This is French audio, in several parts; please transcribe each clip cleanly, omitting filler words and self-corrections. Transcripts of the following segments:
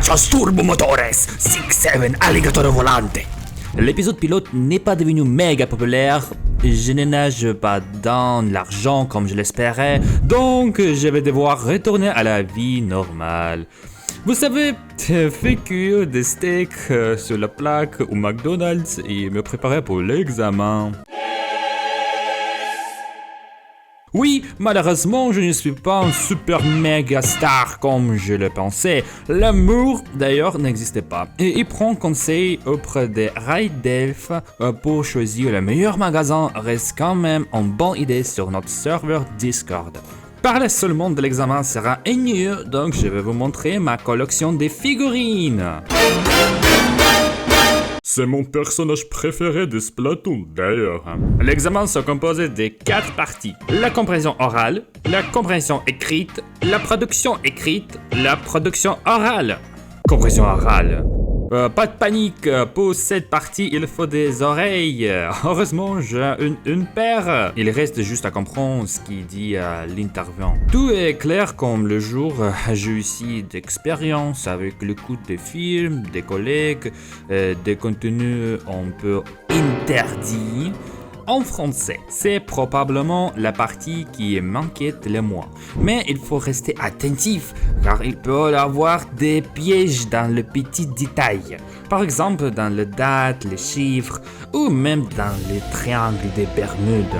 Muchachos turbomotores, 6-7 alligator volante. L'épisode pilote n'est pas devenu méga populaire. Je ne nage pas dans l'argent comme je l'espérais, donc je vais devoir retourner à la vie normale. Vous savez, faire cuire des steaks sur la plaque au McDonald's et me préparer pour l'examen. Oui, malheureusement, je ne suis pas un super méga star comme je le pensais. L'amour, d'ailleurs, n'existait pas. Et il prend conseil auprès des raids d'elfes pour choisir le meilleur magasin reste quand même une bonne idée sur notre serveur Discord. Parler seulement de l'examen sera ennuyeux, donc je vais vous montrer ma collection de figurines. C'est mon personnage préféré de Splatoon, d'ailleurs. L'examen se compose de 4 parties. La compréhension orale, la compréhension écrite, la production écrite, la production orale. Compréhension orale. Pas de panique, pour cette partie, il faut des oreilles. Heureusement, j'ai une paire. Il reste juste à comprendre ce qu'il dit à l'intervenant. Tout est clair comme le jour. J'ai aussi d'expérience avec l'écoute des films, des collègues, des contenus un peu interdits. En français, c'est probablement la partie qui m'inquiète le moins. Mais il faut rester attentif, car il peut y avoir des pièges dans le petit détail. Par exemple, dans les dates, les chiffres, ou même dans les triangles des Bermudes.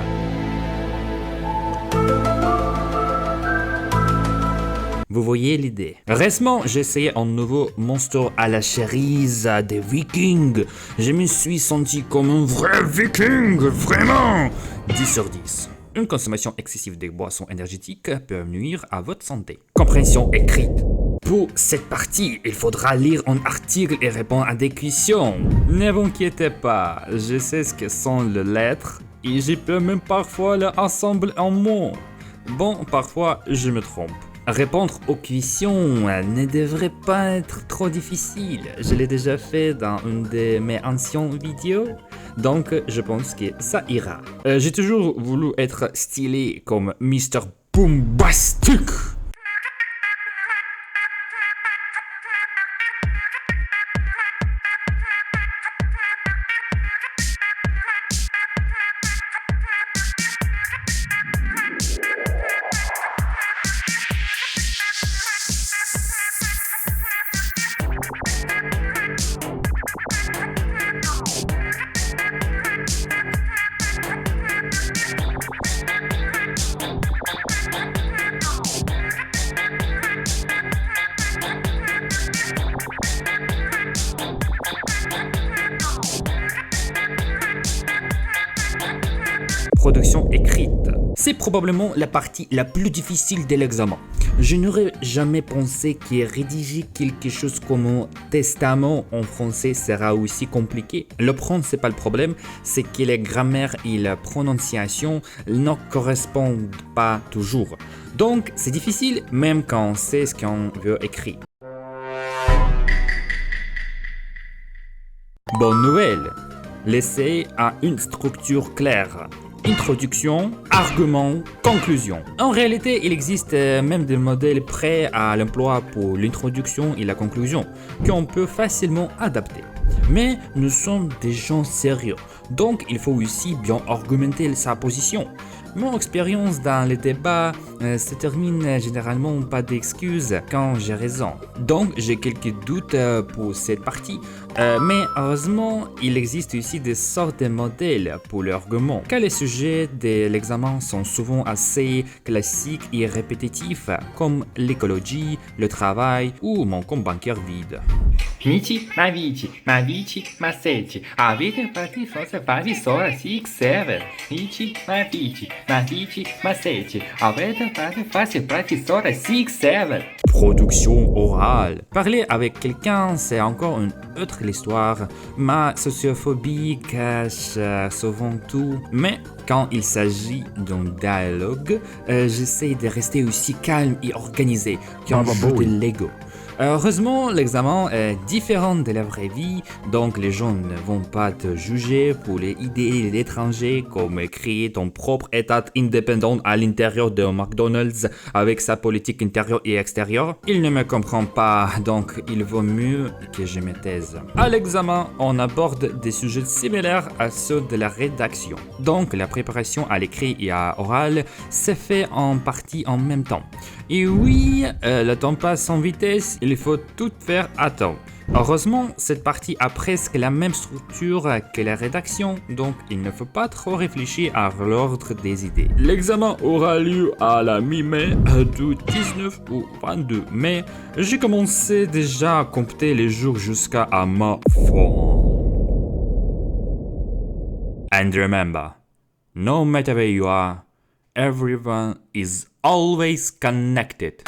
Vous voyez l'idée. Récemment, j'ai essayé un nouveau monstre à la cerise des Vikings. Je me suis senti comme un vrai Viking, vraiment. 10 sur 10. Une consommation excessive des boissons énergétiques peut nuire à votre santé. Compréhension écrite. Pour cette partie, il faudra lire un article et répondre à des questions. Ne vous inquiétez pas, je sais ce que sont les lettres et je peux même parfois les assembler en mots. Bon, parfois, je me trompe. Répondre aux questions ne devrait pas être trop difficile. Je l'ai déjà fait dans une de mes anciennes vidéos, donc je pense que ça ira. J'ai toujours voulu être stylé comme Mr. Boombastic. Production écrite. C'est probablement la partie la plus difficile de l'examen. Je n'aurais jamais pensé que rédiger quelque chose comme un testament en français sera aussi compliqué. Le principal problème, c'est que les grammaires et la prononciation ne correspondent pas toujours. Donc, c'est difficile même quand on sait ce qu'on veut écrire. Bonne nouvelle! L'essai a une structure claire. Introduction, argument, conclusion. En réalité, il existe même des modèles prêts à l'emploi pour l'introduction et la conclusion, qu'on peut facilement adapter. Mais nous sommes des gens sérieux, donc il faut aussi bien argumenter sa position. Mon expérience dans les débats se termine généralement pas d'excuses quand j'ai raison. Donc j'ai quelques doutes pour cette partie. Mais heureusement, il existe aussi des sortes de modèles pour l'argument. Car les sujets de l'examen sont souvent assez classiques et répétitifs, comme l'écologie, le travail ou mon compte bancaire vide. Vici, macete. Avete fatti forse fatti solo 6-7. Vici, macete. Avete fatti solo 6-7. Production orale. Parler avec quelqu'un, c'est encore une autre histoire. Ma sociophobie cache souvent tout. Mais quand il s'agit d'un dialogue, j'essaie de rester aussi calme et organisé qu'un jeu de Lego. Heureusement, l'examen est différent de la vraie vie, donc les gens ne vont pas te juger pour les idées d'étrangers comme créer ton propre état indépendant à l'intérieur de McDonald's avec sa politique intérieure et extérieure. Ils ne me comprennent pas, donc il vaut mieux que je me taise. À l'examen, on aborde des sujets similaires à ceux de la rédaction. Donc la préparation à l'écrit et à l'oral se fait en partie en même temps. Et oui, le temps passe sans vitesse, il faut tout faire à temps. Heureusement, cette partie a presque la même structure que la rédaction, donc il ne faut pas trop réfléchir à l'ordre des idées. L'examen aura lieu à la mi-mai, du 19 au 22 mai. J'ai commencé déjà à compter les jours jusqu'à ma fin. And remember, no matter where you are, everyone is always connected.